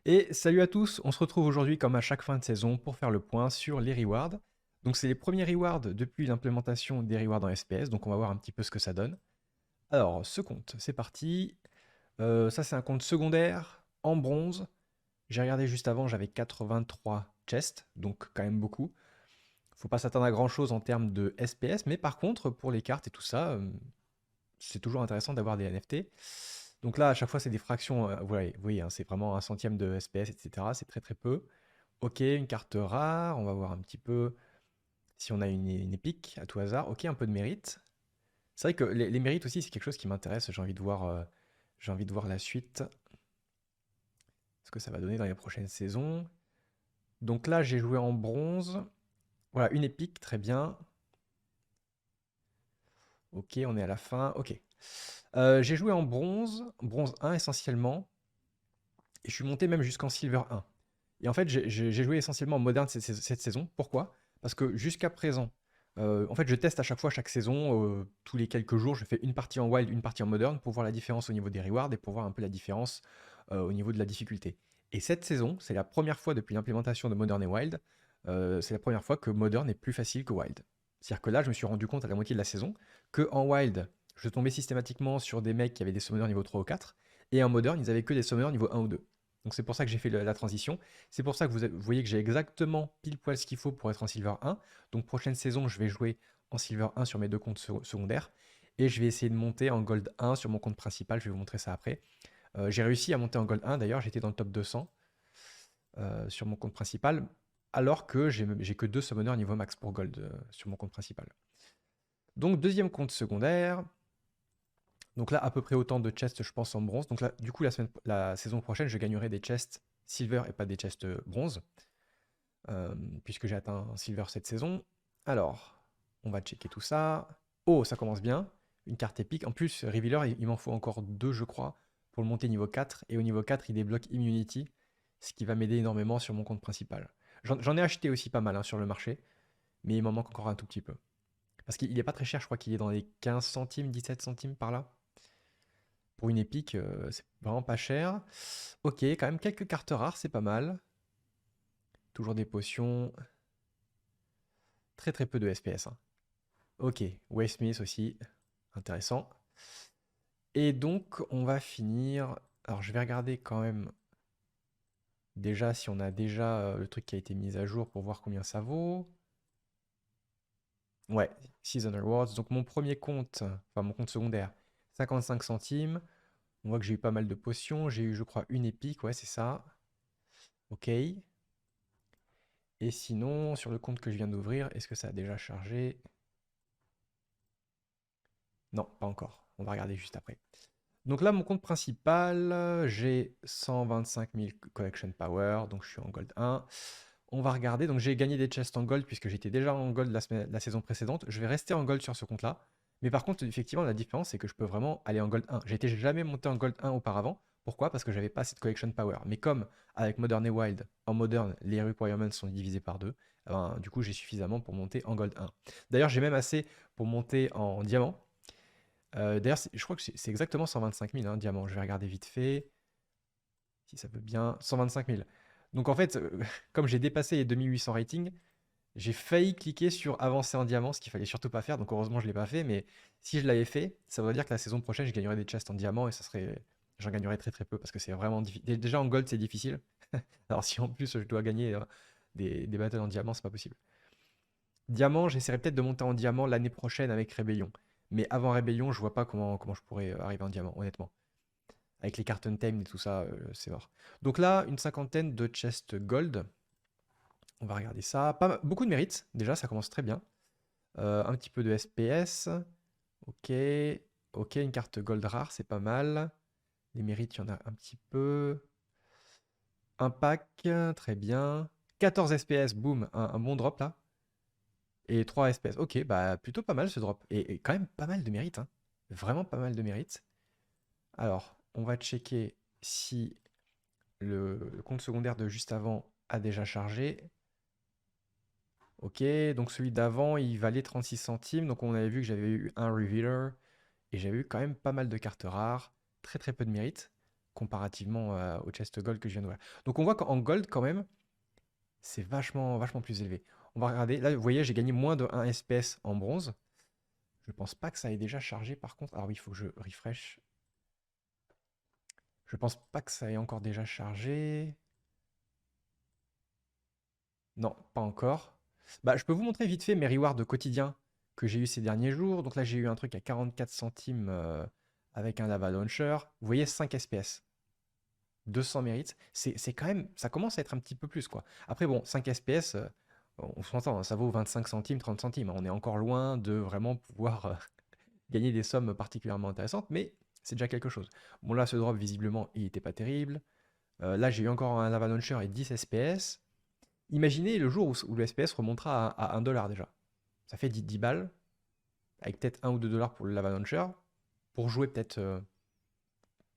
Et salut à tous, on se retrouve aujourd'hui comme à chaque fin de saison pour faire le point sur les rewards. Donc c'est les premiers rewards depuis l'implémentation des rewards en SPS, donc on va voir un petit peu ce que ça donne. Alors ce compte, c'est parti. Ça c'est un compte secondaire en bronze. J'ai regardé juste avant, j'avais 83 chests, donc quand même beaucoup. Faut pas s'attendre à grand chose en termes de SPS, mais par contre pour les cartes et tout ça, c'est toujours intéressant d'avoir des NFT. Donc là, à chaque fois, c'est des fractions. Vous voyez, hein, c'est vraiment un centième de SPS, etc. C'est très très peu. Ok, une carte rare. On va voir un petit peu si on a une épique à tout hasard. Ok, un peu de mérite. C'est vrai que les mérites aussi, c'est quelque chose qui m'intéresse. J'ai envie de voir la suite. Ce que ça va donner dans les prochaines saisons. Donc là, j'ai joué en bronze. Voilà, une épique, très bien. Ok, on est à la fin. Ok. J'ai joué en bronze, bronze 1 essentiellement. Et je suis monté même jusqu'en Silver 1. Et en fait, j'ai joué essentiellement en moderne cette saison. Pourquoi? Parce que jusqu'à présent, en fait, je teste à chaque fois, chaque saison, tous les quelques jours, je fais une partie en wild, une partie en moderne pour voir la différence au niveau des rewards et pour voir un peu la différence au niveau de la difficulté. Et cette saison, c'est la première fois depuis l'implémentation de Modern et Wild, c'est la première fois que Modern est plus facile que Wild. C'est-à-dire que là, je me suis rendu compte à la moitié de la saison que en Wild, je tombais systématiquement sur des mecs qui avaient des summoners niveau 3 ou 4, et en Modern, ils avaient que des summoners niveau 1 ou 2. Donc c'est pour ça que j'ai fait la transition. C'est pour ça que vous voyez que j'ai exactement pile poil ce qu'il faut pour être en Silver 1. Donc prochaine saison, je vais jouer en Silver 1 sur mes deux comptes secondaires. Et je vais essayer de monter en Gold 1 sur mon compte principal. Je vais vous montrer ça après. J'ai réussi à monter en Gold 1 d'ailleurs. J'étais dans le top 200 sur mon compte principal. Alors que j'ai que deux summoners niveau max pour Gold sur mon compte principal. Donc deuxième compte secondaire. Donc là, à peu près autant de chests, je pense, en bronze. Donc là, du coup, la saison prochaine, je gagnerai des chests silver et pas des chests bronze, puisque j'ai atteint un silver cette saison. Alors, on va checker tout ça. Oh, ça commence bien. Une carte épique. En plus, Revealer, il m'en faut encore deux, je crois, pour le monter niveau 4. Et au niveau 4, il débloque Immunity, ce qui va m'aider énormément sur mon compte principal. J'en ai acheté aussi pas mal hein, sur le marché, mais il m'en manque encore un tout petit peu. Parce qu'il n'est pas très cher, je crois qu'il est dans les 15 centimes, 17 centimes par là. Pour une épique, c'est vraiment pas cher. Ok, quand même quelques cartes rares, c'est pas mal. Toujours des potions. Très très peu de SPS, hein. Ok, Smith aussi, intéressant. Et donc, on va finir. Alors, je vais regarder quand même déjà si on a déjà le truc qui a été mis à jour pour voir combien ça vaut. Ouais, Season Rewards. Donc, mon premier compte, enfin mon compte secondaire, 55 centimes. On voit que j'ai eu pas mal de potions. J'ai eu, je crois, une épique. Ouais, c'est ça. Ok. Et sinon, sur le compte que je viens d'ouvrir, est-ce que ça a déjà chargé? Non, pas encore. On va regarder juste après. Donc là, mon compte principal, j'ai 125 000 collection power, donc je suis en gold 1. On va regarder, donc j'ai gagné des chests en gold puisque j'étais déjà en gold la saison précédente. Je vais rester en gold sur ce compte-là. Mais par contre, effectivement, la différence, c'est que je peux vraiment aller en gold 1. J'étais jamais monté en gold 1 auparavant. Pourquoi? Parce que j'avais pas assez de collection power. Mais comme avec Modern et Wild, en Modern, les requirements sont divisés par 2, eh ben, du coup, j'ai suffisamment pour monter en gold 1. D'ailleurs, j'ai même assez pour monter en diamant. D'ailleurs, je crois que c'est exactement 125 000, hein, diamant. Je vais regarder vite fait, si ça veut bien. 125 000. Donc en fait, comme j'ai dépassé les 2800 ratings, j'ai failli cliquer sur avancer en diamant, ce qu'il fallait surtout pas faire. Donc heureusement, je ne l'ai pas fait. Mais si je l'avais fait, ça veut dire que la saison prochaine, je gagnerais des chests en diamant et j'en gagnerais très très peu parce que c'est vraiment difficile. Déjà en gold, c'est difficile. Alors si en plus je dois gagner des battles en diamant, c'est pas possible. Diamant, j'essaierai peut-être de monter en diamant l'année prochaine avec Rébellion. Mais avant Rébellion, je vois pas comment je pourrais arriver en diamant, honnêtement. Avec les cartes untamed et tout ça, c'est mort. Donc là, une cinquantaine de chest gold. On va regarder ça. Beaucoup de mérites, déjà, ça commence très bien. Un petit peu de SPS. Ok. Ok, une carte gold rare, c'est pas mal. Les mérites, il y en a un petit peu. Un pack, très bien. 14 SPS, boum, un bon drop là. Et 3 SPS. Ok, bah plutôt pas mal ce drop. Et quand même pas mal de mérites, hein. Vraiment pas mal de mérites. Alors, on va checker si le compte secondaire de juste avant a déjà chargé. Ok, donc celui d'avant, il valait 36 centimes. Donc on avait vu que j'avais eu un revealer. Et j'avais eu quand même pas mal de cartes rares. Très très peu de mérite. comparativement au chest gold que je viens de voir. Donc on voit qu'en gold, quand même, c'est vachement, vachement plus élevé. On va regarder. Là, vous voyez, j'ai gagné moins de 1 SPS en bronze. Je pense pas que ça ait déjà chargé, par contre. Alors oui, il faut que je refresh. Je pense pas que ça ait encore déjà chargé. Non, pas encore. Bah, je peux vous montrer vite fait mes rewards quotidiens que j'ai eu ces derniers jours. Donc là, j'ai eu un truc à 44 centimes avec un lava launcher. Vous voyez, 5 SPS. 200 mérites. C'est quand même, ça commence à être un petit peu plus, quoi. Après, bon, 5 SPS, on s'entend, hein, ça vaut 25 centimes, 30 centimes, hein. On est encore loin de vraiment pouvoir gagner des sommes particulièrement intéressantes, mais c'est déjà quelque chose. Bon, là, ce drop, visiblement, il n'était pas terrible. Là, j'ai eu encore un lava launcher et 10 SPS. Imaginez le jour où le SPS remontera à 1 dollar déjà. Ça fait 10 balles, avec peut-être 1 ou 2 dollars pour le lava launcher. Pour jouer peut-être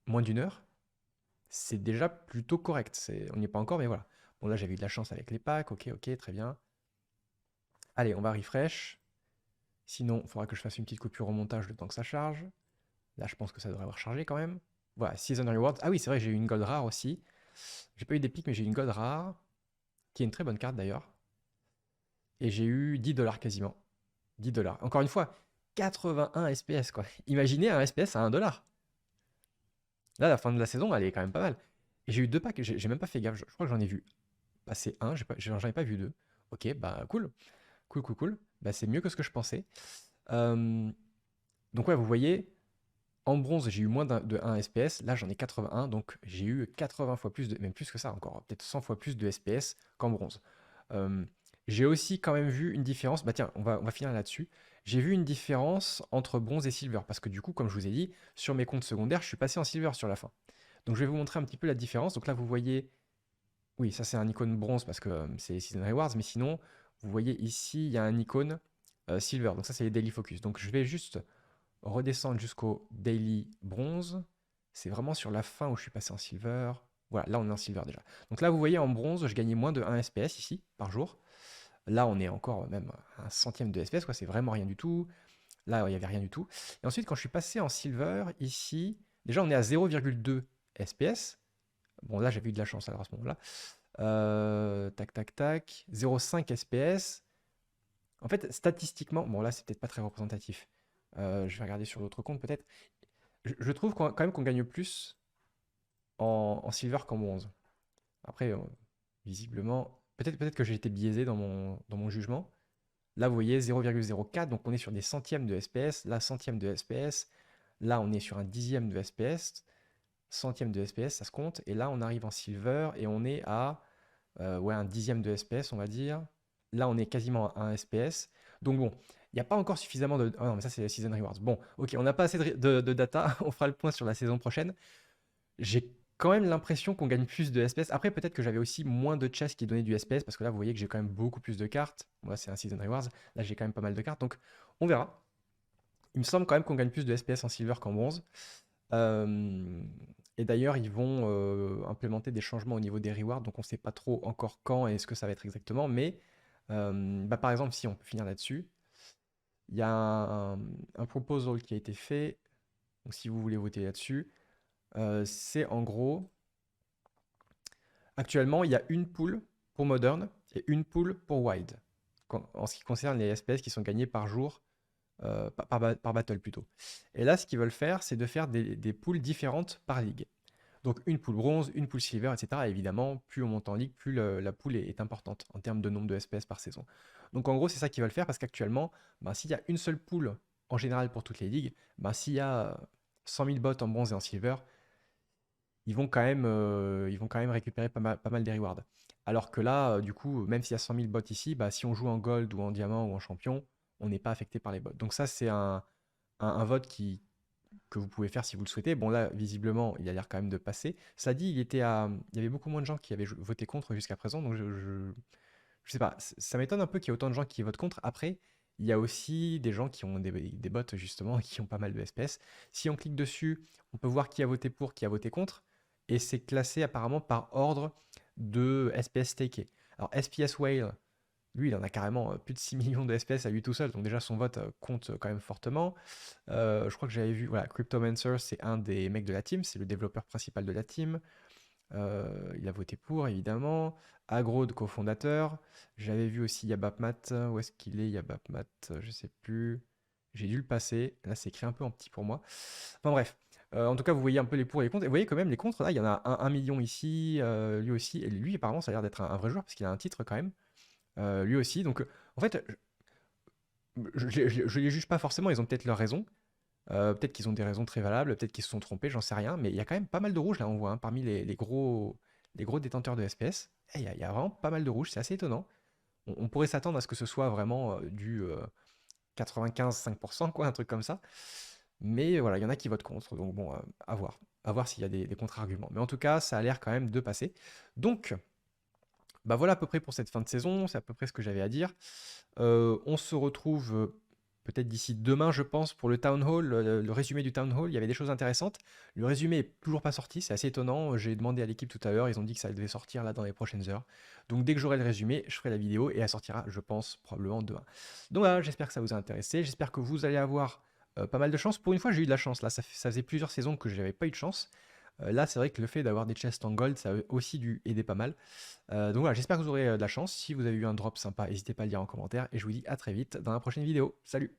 moins d'une heure, c'est déjà plutôt correct. On n'y est pas encore, mais voilà. Bon, là, j'avais eu de la chance avec les packs. Ok, ok, très bien. Allez, on va refresh. Sinon, il faudra que je fasse une petite coupure au montage le temps que ça charge. Là, je pense que ça devrait avoir chargé quand même. Voilà, Season Rewards. Ah oui, c'est vrai, j'ai eu une gold rare aussi. J'ai pas eu des pics, mais j'ai eu une gold rare, qui est une très bonne carte d'ailleurs. Et j'ai eu 10 dollars quasiment. 10 dollars. Encore une fois, 81 SPS, quoi. Imaginez un SPS à 1 dollar. Là, la fin de la saison, elle est quand même pas mal. Et j'ai eu 2 packs, j'ai même pas fait gaffe. Je crois que j'en ai vu passer un, j'en ai pas vu 2. Ok, bah cool. Cool, cool, cool. Bah, c'est mieux que ce que je pensais. Euh, donc ouais, vous voyez, en bronze, j'ai eu moins de 1 SPS. Là, j'en ai 81, donc j'ai eu 80 fois plus, même plus que ça encore, peut-être 100 fois plus de SPS qu'en bronze. Euh, j'ai aussi quand même vu une différence. Bah tiens, on va finir là-dessus. J'ai vu une différence entre bronze et silver, parce que du coup, comme je vous ai dit, sur mes comptes secondaires, je suis passé en silver sur la fin. Donc je vais vous montrer un petit peu la différence. Donc là, vous voyez, oui, ça c'est un icône bronze parce que c'est les Season Rewards, mais sinon, vous voyez ici, il y a un icône silver. Donc ça, c'est les Daily Focus. Donc je vais juste redescendre jusqu'au Daily Bronze. C'est vraiment sur la fin où je suis passé en Silver. Voilà, là on est en Silver déjà. Donc là, vous voyez, en bronze, je gagnais moins de 1 SPS ici, par jour. Là, on est encore même à un centième de SPS, quoi. C'est vraiment rien du tout. Là, il n'y avait rien du tout. Et ensuite, quand je suis passé en Silver, ici, déjà on est à 0,2 SPS. Bon, là, j'avais eu de la chance alors à ce moment-là. Tac, tac, tac. 0,5 SPS. En fait, statistiquement, bon là, c'est peut-être pas très représentatif. Je vais regarder sur l'autre compte peut-être. Je trouve quand même qu'on gagne plus en silver qu'en bronze. Après, visiblement, peut-être que j'ai été biaisé dans mon jugement. Là, vous voyez 0,04, donc on est sur des centièmes de SPS. Là, centième de SPS. Là, on est sur un dixième de SPS. Centième de SPS, ça se compte. Et là, on arrive en silver et on est à ouais, un dixième de SPS, on va dire. Là, on est quasiment à 1 SPS. Donc bon, il n'y a pas encore suffisamment de... Ah non, mais ça, c'est les Season Rewards. Bon, ok, on n'a pas assez de data. On fera le point sur la saison prochaine. J'ai quand même l'impression qu'on gagne plus de SPS. Après, peut-être que j'avais aussi moins de chests qui donnaient du SPS, parce que là, vous voyez que j'ai quand même beaucoup plus de cartes. Moi, c'est un Season Rewards. Là, j'ai quand même pas mal de cartes. Donc, on verra. Il me semble quand même qu'on gagne plus de SPS en silver qu'en bronze. Euh, et d'ailleurs, ils vont implémenter des changements au niveau des rewards, donc on ne sait pas trop encore quand et ce que ça va être exactement. Mais bah, par exemple, si on peut finir là-dessus, il y a un proposal qui a été fait. Donc si vous voulez voter là-dessus, c'est en gros, actuellement, il y a une pool pour Modern et une pool pour Wild, en ce qui concerne les SPS qui sont gagnés par jour, par battle plutôt. Et là, ce qu'ils veulent faire, c'est de faire des pools différentes par ligue. Donc une pool bronze, une pool silver, etc. Et évidemment, plus on monte en ligue, plus la pool est importante en termes de nombre de SPS par saison. Donc en gros, c'est ça qu'ils veulent faire parce qu'actuellement, ben, s'il y a une seule pool en général pour toutes les ligues, ben, s'il y a 100 000 bots en bronze et en silver, ils vont quand même récupérer pas mal des rewards. Alors que là, du coup, même s'il y a 100 000 bots ici, bah, si on joue en gold ou en diamant ou en champion, on n'est pas affecté par les bots. Donc ça, c'est un vote que vous pouvez faire si vous le souhaitez. Bon, là, visiblement, il a l'air quand même de passer. Ça dit, il y avait beaucoup moins de gens qui avaient voté contre jusqu'à présent, donc je sais pas. Ça m'étonne un peu qu'il y ait autant de gens qui votent contre. Après, il y a aussi des gens qui ont des bots, justement, qui ont pas mal de SPS. Si on clique dessus, on peut voir qui a voté pour, qui a voté contre, et c'est classé apparemment par ordre de SPS stakés. Alors, SPS Whale, Lui, il en a carrément plus de 6 millions de SPS à lui tout seul, donc déjà son vote compte quand même fortement. Je crois que j'avais vu, voilà, Cryptomancer, c'est un des mecs de la team, c'est le développeur principal de la team. Il a voté pour, évidemment. Agro, de cofondateur. J'avais vu aussi Yabapmat. Où est-ce qu'il est, Yabapmat? Je sais plus. J'ai dû le passer. Là, c'est écrit un peu en petit pour moi. Enfin bref. En tout cas, vous voyez un peu les pour et les contre. Et vous voyez quand même les contre. Là, il y en a 1 million ici, lui aussi. Et lui, apparemment, ça a l'air d'être un vrai joueur parce qu'il a un titre quand même. Lui aussi. Donc, en fait, je les juge pas forcément. Ils ont peut-être leurs raisons. Peut-être qu'ils ont des raisons très valables, peut-être qu'ils se sont trompés, j'en sais rien, mais il y a quand même pas mal de rouges là, on voit, hein, parmi les gros détenteurs de SPS. Il y a vraiment pas mal de rouges, c'est assez étonnant. On pourrait s'attendre à ce que ce soit vraiment du 95-5%, quoi, un truc comme ça. Mais voilà, il y en a qui votent contre, donc bon, à voir. À voir s'il y a des contre-arguments. Mais en tout cas, ça a l'air quand même de passer. Donc, bah voilà à peu près pour cette fin de saison, c'est à peu près ce que j'avais à dire. On se retrouve peut-être d'ici demain, je pense, pour le Town Hall, le résumé du Town Hall. Il y avait des choses intéressantes. Le résumé est toujours pas sorti, c'est assez étonnant. J'ai demandé à l'équipe tout à l'heure, ils ont dit que ça devait sortir là dans les prochaines heures. Donc dès que j'aurai le résumé, je ferai la vidéo et elle sortira, je pense, probablement demain. Donc voilà, j'espère que ça vous a intéressé. J'espère que vous allez avoir pas mal de chance. Pour une fois, j'ai eu de la chance. Là, ça faisait plusieurs saisons que je n'avais pas eu de chance. Là, c'est vrai que le fait d'avoir des chests en gold, ça a aussi dû aider pas mal. Donc voilà, j'espère que vous aurez de la chance. Si vous avez eu un drop sympa, n'hésitez pas à le dire en commentaire. Et je vous dis à très vite dans la prochaine vidéo. Salut!